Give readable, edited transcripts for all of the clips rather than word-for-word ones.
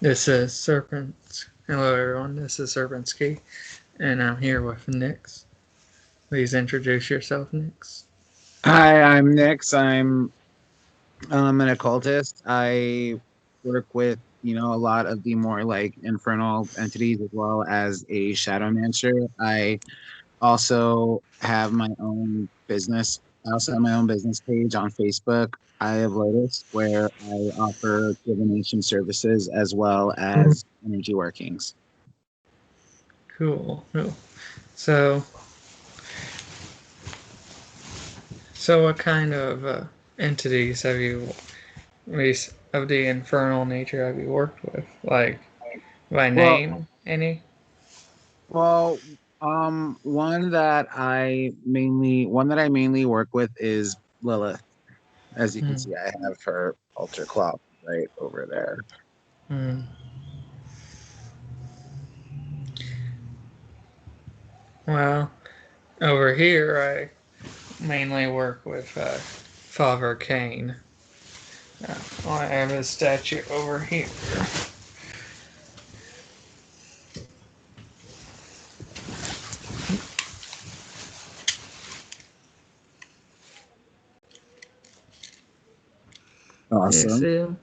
This is Serpent. Hello, everyone. This is Serpentski, and I'm here with Nix. Please introduce yourself, Nix. Hi, I'm Nix. I'm an occultist. I work with, a lot of the more like infernal entities as well as a shadow mancer. I also have my own business. I also have my own business page on Facebook. I have Lotus, where I offer divination services as well as energy workings. Cool. Cool. So, so what kind of entities have you, of the infernal nature, have you worked with? Like by Well, name, any? well, one that I mainly work with is Lilith. As you can Hmm. see, I have her altar clock right over there. Hmm. Well, over here, I mainly work with Father Kane. I have a statue over here. You Awesome. see him?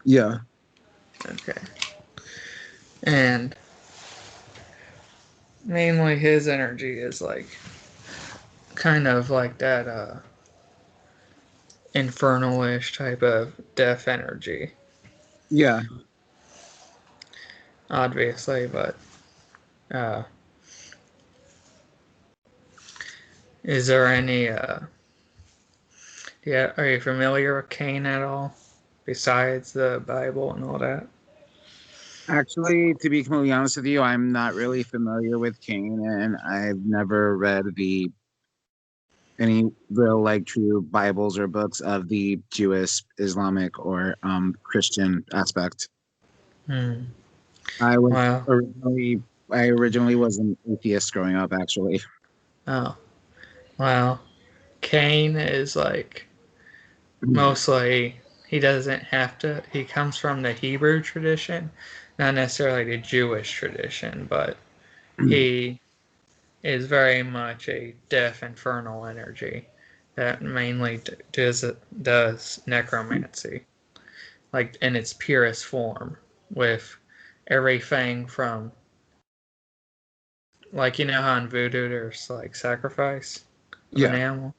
Yeah. Okay. And mainly his energy is like kind of like that infernal-ish type of death energy, Yeah. obviously. But uh, is there any? Yeah, are you familiar with Cain at all? Besides the Bible and all that. Actually, to be completely honest with you, I'm not really familiar with Cain, and I've never read the any real like true Bibles or books of the Jewish, Islamic, or Christian aspect. Hmm. I was Well. originally I originally was an atheist growing up, actually. Oh. Well. Cain is like mostly he doesn't have to. He comes from the Hebrew tradition, not necessarily the Jewish tradition, but he is very much a death infernal energy that mainly does necromancy, like in its purest form, with everything from like you know how in voodoo there's like sacrifice of an Yeah. animal.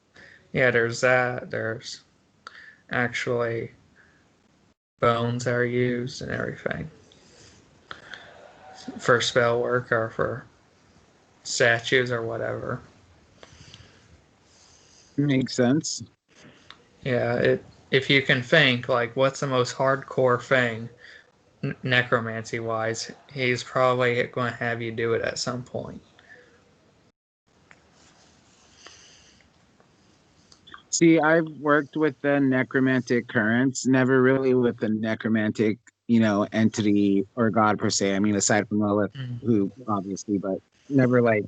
Yeah, there's that. There's actually bones are used and everything for spell work or for statues or whatever. Makes sense. Yeah, it if you can think like what's the most hardcore thing necromancy wise, he's probably going to have you do it at some point. See, I've worked with the necromantic currents, never really with the necromantic, entity or god per se. I mean, aside from Lilith, Mm. who obviously, but never like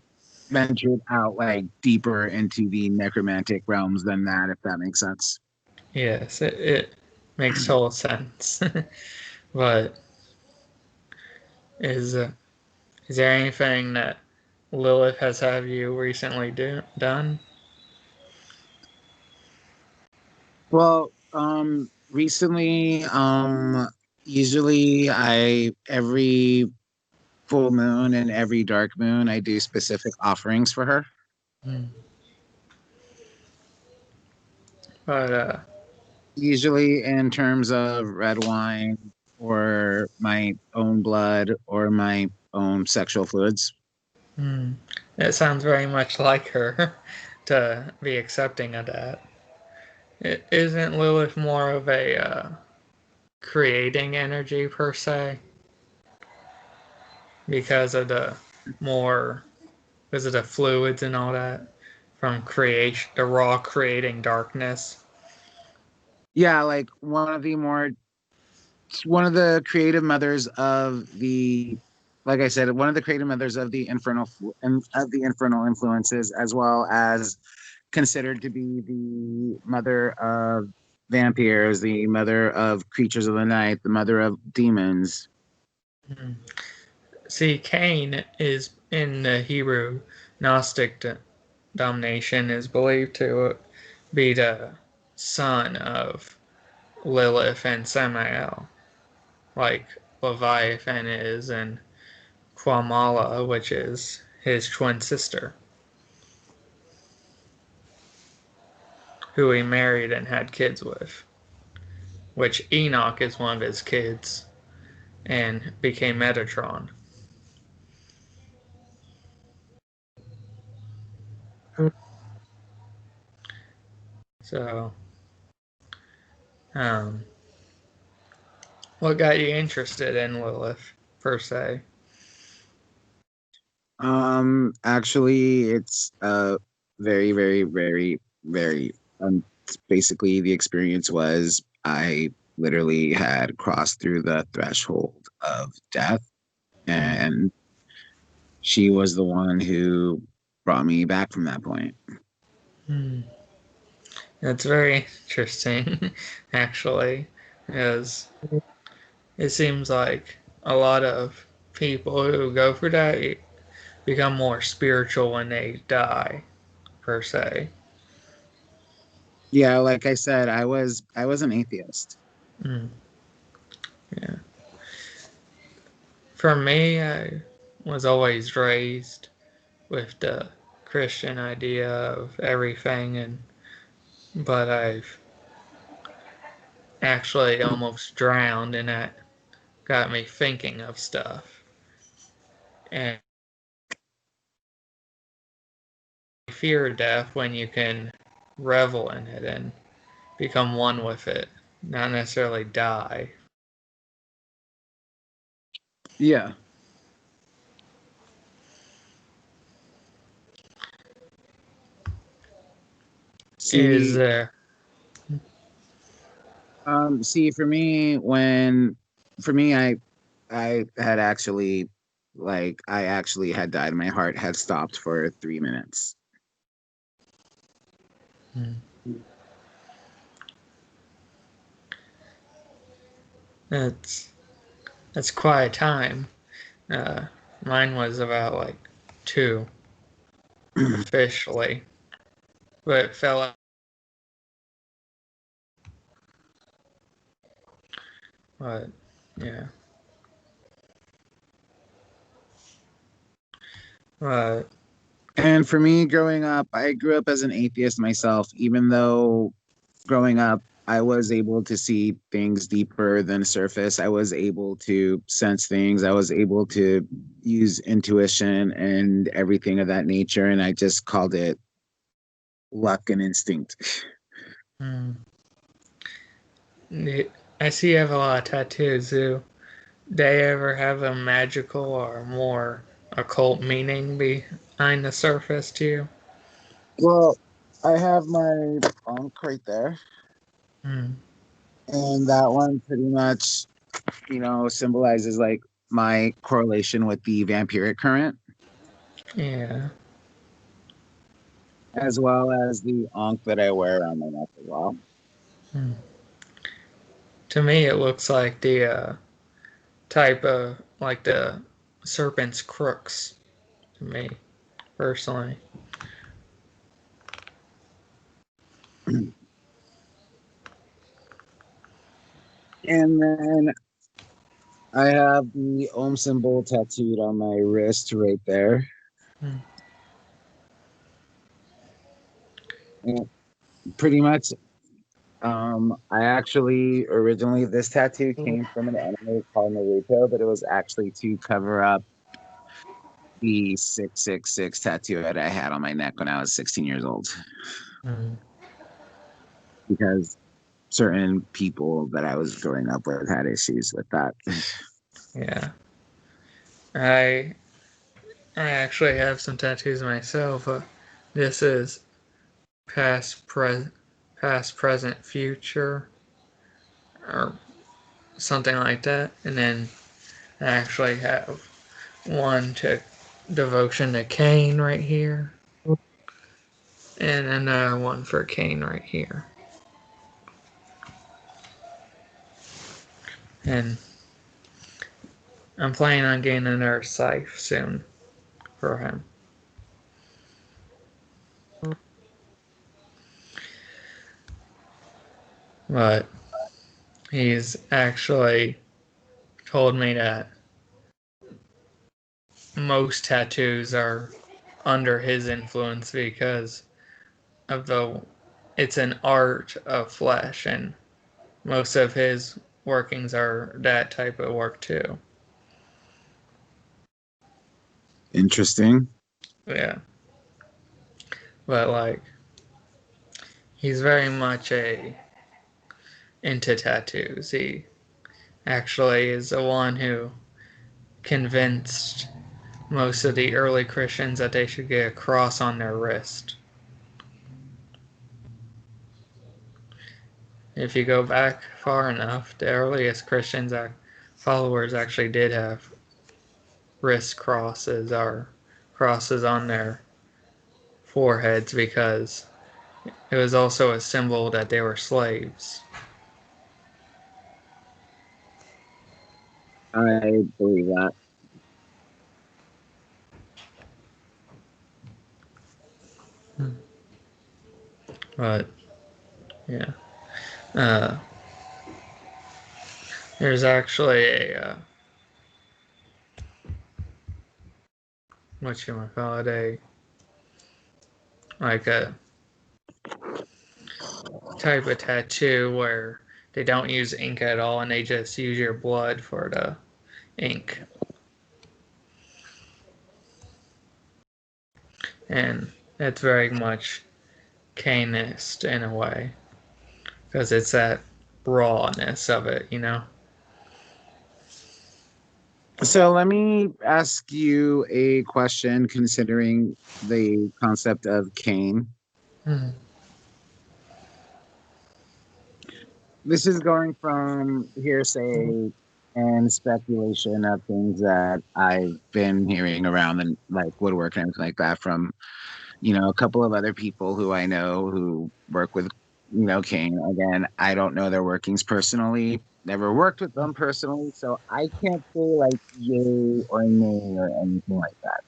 ventured out like deeper into the necromantic realms than that, if that makes sense. Yes, it makes total sense. But is uh, is there anything that Lilith has have you recently done? Well, recently, usually I every full moon and every dark moon, I do specific offerings for her. Mm. But Usually in terms of red wine or my own blood or my own sexual fluids. mm, it sounds very much like her to be accepting of that. It isn't Lilith more of a creating energy per se because of the more because of the fluids and all that from creation, the raw creating darkness. Yeah, like one of the creative mothers of the like I said, one of the creative mothers of the infernal influences, as well as considered to be the mother of vampires, the mother of creatures of the night, the mother of demons. Mm. See, Cain is in the Hebrew Gnostic domination is believed to be the son of Lilith and Samael, like Leviathan is, and Kwamala, which is his twin sister, who he married and had kids with, which Enoch is one of his kids and became Metatron. So, um, what got you interested in Lilith, per se? Actually, it's very, very, very, very. Basically, the experience was I literally had crossed through the threshold of death, and she was the one who brought me back from that point. Hmm. That's very interesting, actually, because it seems like a lot of people who go for that become more spiritual when they die, per se. Yeah, like I said, I was an atheist. Mm, yeah. For me, I was always raised with the Christian idea of everything, and but I've actually almost drowned, and that got me thinking of stuff. And I fear death when you can revel in it and become one with it, not necessarily die. Yeah. Is See, there? see, for me, I had actually, like, I actually had died. My heart had stopped for 3 minutes. Hmm, that's that's quite a time. Uh, Mine was about like two officially, but it fell out. But yeah, but And for me, growing up, I grew up as an atheist myself, even though growing up, I was able to see things deeper than surface. I was able to sense things. I was able to use intuition and everything of that nature. And I just called it luck and instinct. hmm, I see you have a lot of tattoos. Do they ever have a magical or more occult meaning behind the surface to you? Well, I have my ankh right there. Hmm, And that one pretty much, symbolizes like my correlation with the vampiric current, yeah. as well as the ankh that I wear around my neck as well. Hmm. To me, it looks like the type of like the serpent's crooks to me personally. And then I have the Om symbol tattooed on my wrist right there. Hmm. And pretty much, I actually originally this tattoo came from an anime called Naruto, but it was actually to cover up the 666 tattoo that I had on my neck when I was 16 years old. Hmm. Because certain people that I was growing up with had issues with that. Yeah, I I actually have some tattoos myself. This is past, present, future, or something like that, and then I actually have one to devotion to Cain right here, and another one for Cain right here. And I'm planning on getting another scythe soon for him. But he's actually told me that most tattoos are under his influence because of it's an art of flesh, and most of his workings are that type of work too. Interesting. Yeah. But like he's very much into tattoos. He actually is the one who convinced most of the early Christians that they should get a cross on their wrist. If you go back far enough, the earliest Christians followers actually did have wrist crosses or crosses on their foreheads because it was also a symbol that they were slaves. I believe that. But yeah, uh, there's actually a what you want to call it, a like a type of tattoo where they don't use ink at all and they just use your blood for the ink. And it's very much Cainist in a way because it's that rawness of it, you know? So let me ask you a question considering the concept of Cain. Mm-hmm. This is going from hearsay and speculation of things that I've been hearing around and like woodwork and everything like that from, a couple of other people who I know who work with, Cain. Again, I don't know their workings personally, never worked with them personally, so I can't say like yay or nay or anything like that.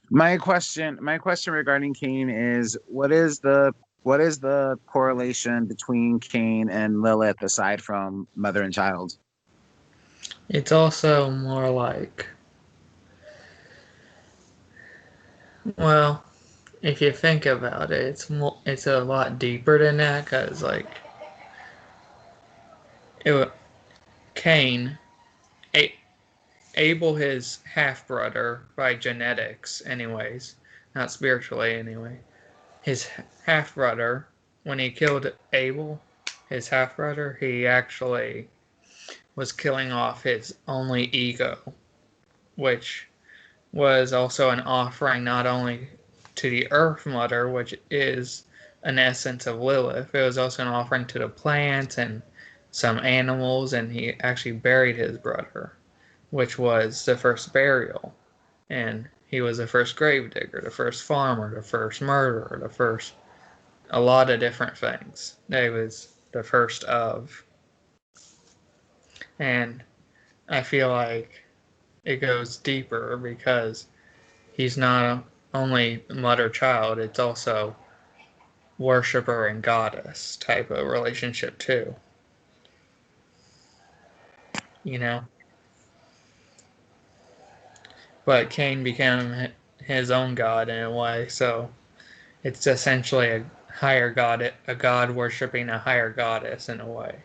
My question regarding Cain is what is the correlation between Cain and Lilith aside from mother and child? It's also more like, well, if you think about it, it's a lot deeper than that because like it, Cain, a, Abel, his half brother by genetics, anyways, not spiritually anyway. His half brother, when he killed Abel, his half brother, he actually was killing off his only ego, which was also an offering not only to the Earth Mother, which is an essence of Lilith, it was also an offering to the plants and some animals, and he actually buried his brother, which was the first burial. And he was the first gravedigger, the first farmer, the first murderer, the first a lot of different things. He was the first of. And I feel like it goes deeper because he's not only mother child, it's also worshiper and goddess type of relationship too. You know? But Cain became his own god in a way, so it's essentially a higher god, a god worshipping a higher goddess in a way.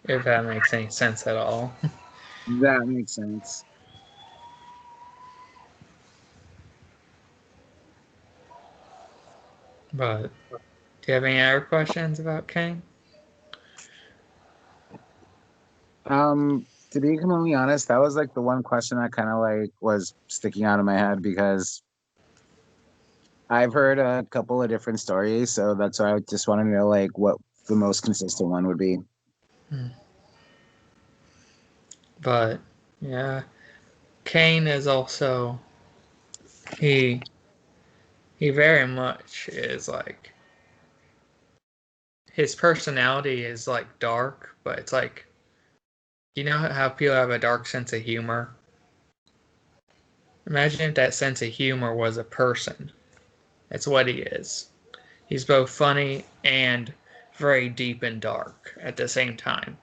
If that makes any sense at all. That makes sense. But do you have any other questions about Cain? To be completely honest, that was like the one question that kind of like was sticking out of my head because I've heard a couple of different stories, so that's why I just want to know like what the most consistent one would be. But yeah, Cain is also he he very much is like his personality is like dark, but it's like you know how people have a dark sense of humor? Imagine if that sense of humor was a person. That's what he is. He's both funny and very deep and dark at the same time.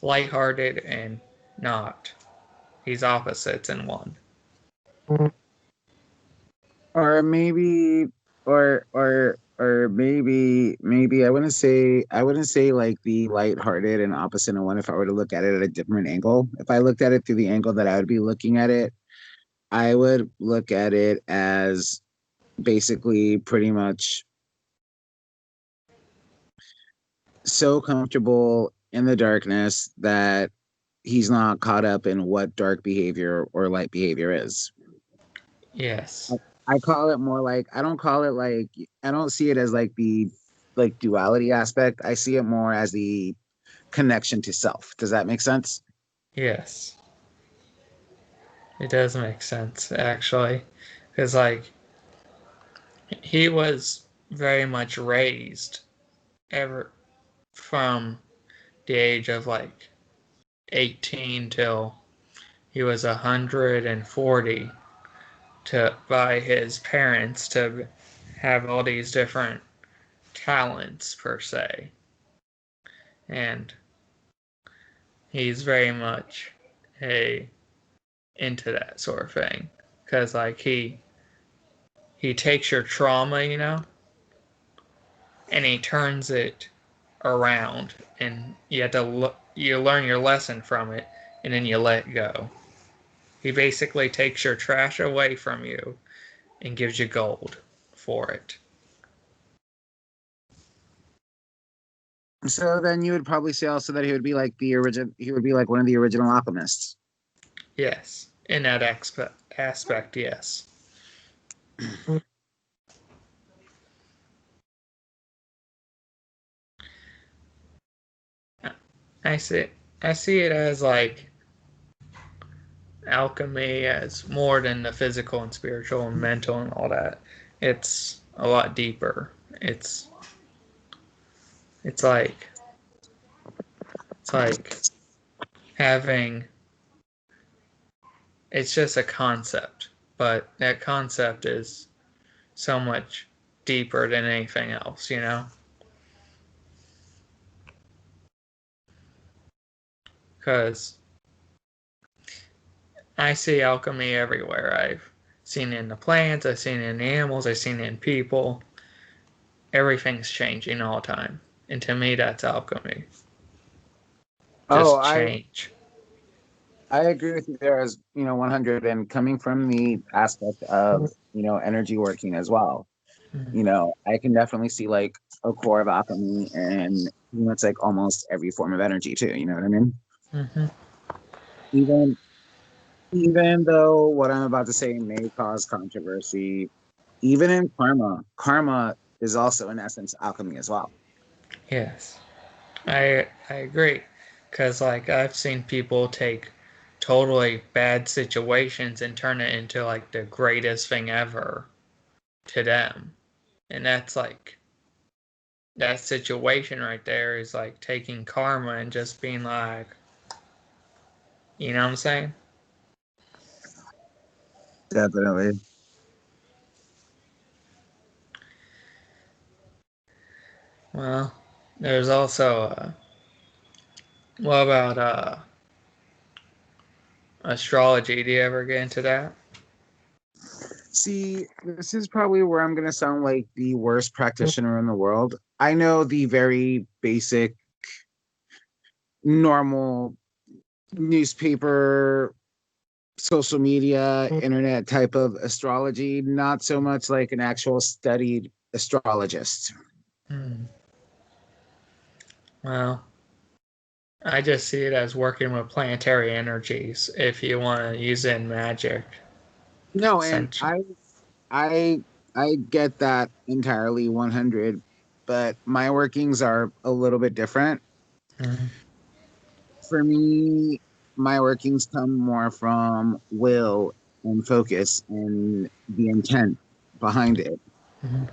Lighthearted and not. He's opposites in one. Or maybe, or maybe I wouldn't say like the lighthearted and opposite in one if I were to look at it at a different angle. If I looked at it through the angle that I would be looking at it, I would look at it as basically pretty much so comfortable in the darkness that he's not caught up in what dark behavior or light behavior is. Yes. I call it more like I don't call it like I don't see it as like the like duality aspect. I see it more as the connection to self. Does that make sense? Yes. It does make sense, actually. Because, like, he was very much raised ever from the age of like 18 till he was 140 to by his parents to have all these different talents per se, and he's very much a into that sort of thing because like he takes your trauma, and he turns it around, and you have to you learn your lesson from it, and then you let go. He basically takes your trash away from you and gives you gold for it. So then you would probably say also that he would be like the original. He would be like one of the original alchemists. Yes, in that aspect, yes. I see. I see it as like alchemy as more than the physical and spiritual and mental and all that. It's a lot deeper. It's like it's like having it's just a concept, but that concept is so much deeper than anything else. Because I see alchemy everywhere. I've seen it in the plants, I've seen it in animals, I've seen it in people. Everything's changing all the time. And to me, that's alchemy. Oh, Just change. I agree with you there as 100 and coming from the aspect of energy working as well. I can definitely see like a core of alchemy and it's like almost every form of energy too. You know what I mean? Mm-hmm. Even even though what I'm about to say may cause controversy, even in karma is also in essence alchemy as well. Yes, I agree. Because like I've seen people take totally bad situations and turn it into like the greatest thing ever to them, and that's like that situation right there is like taking karma and just being like, you know what I'm saying? Definitely. Well, there's also what about astrology? Do you ever get into that? See, this is probably where I'm going to sound like the worst practitioner in the world. I know the very basic, normal newspaper, social media, internet type of astrology, not so much like an actual studied astrologist. Hmm. Well, I just see it as working with planetary energies if you want to use it in magic. No, and Essentially. I I get that entirely 100, but my workings are a little bit different. Mm-hmm. For me, my workings come more from will and focus and the intent. behind it. Mhm.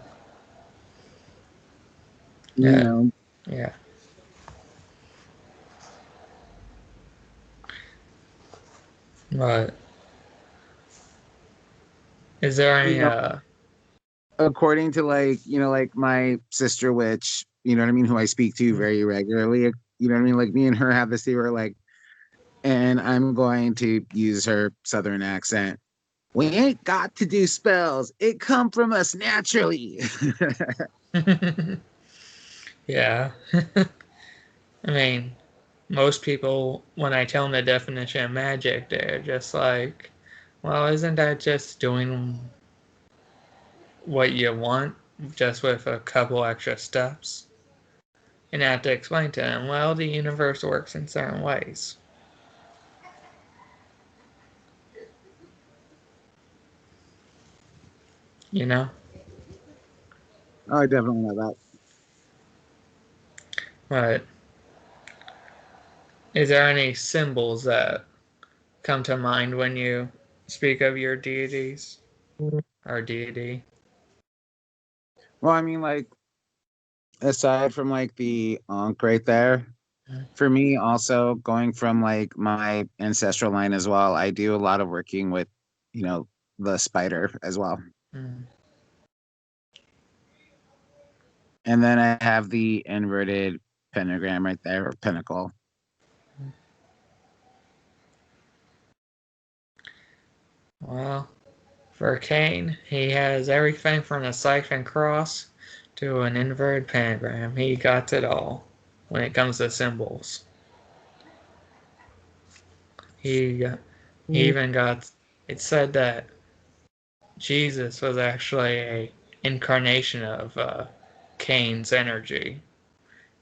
You Yeah, know, yeah. But is there you any know, according to like my sister, which you know what I mean, who I speak to very regularly. You know what I mean? Like me and her have this thing where like, and I'm going to use her southern accent. We ain't got to do spells. It come from us naturally. yeah. I mean, most people, when I tell them the definition of magic, they're just like, well, isn't that just doing what you want, just with a couple extra steps? And I have to explain to them, well, the universe works in certain ways. You know? Oh, I definitely know that. But is there any symbols that come to mind when you speak of your deities or deity? Well, I mean, like aside from like the Ankh right there, for me also going from like my ancestral line as well, I do a lot of working with, you know, the spider as well. Mm. And then I have the inverted pentagram right there, or pinnacle. Well, for Cain, he has everything from the siphon cross to an inverted pentagram. He got it all when it comes to symbols. He he even got it said that Jesus was actually a incarnation of Cain's energy,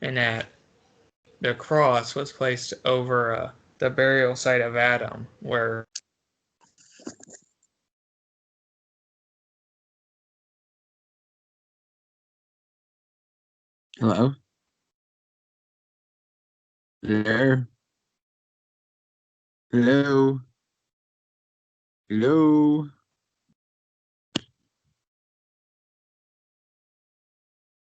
and that the cross was placed over the burial site of Adam, where Hello? Hello? Hello? Hello?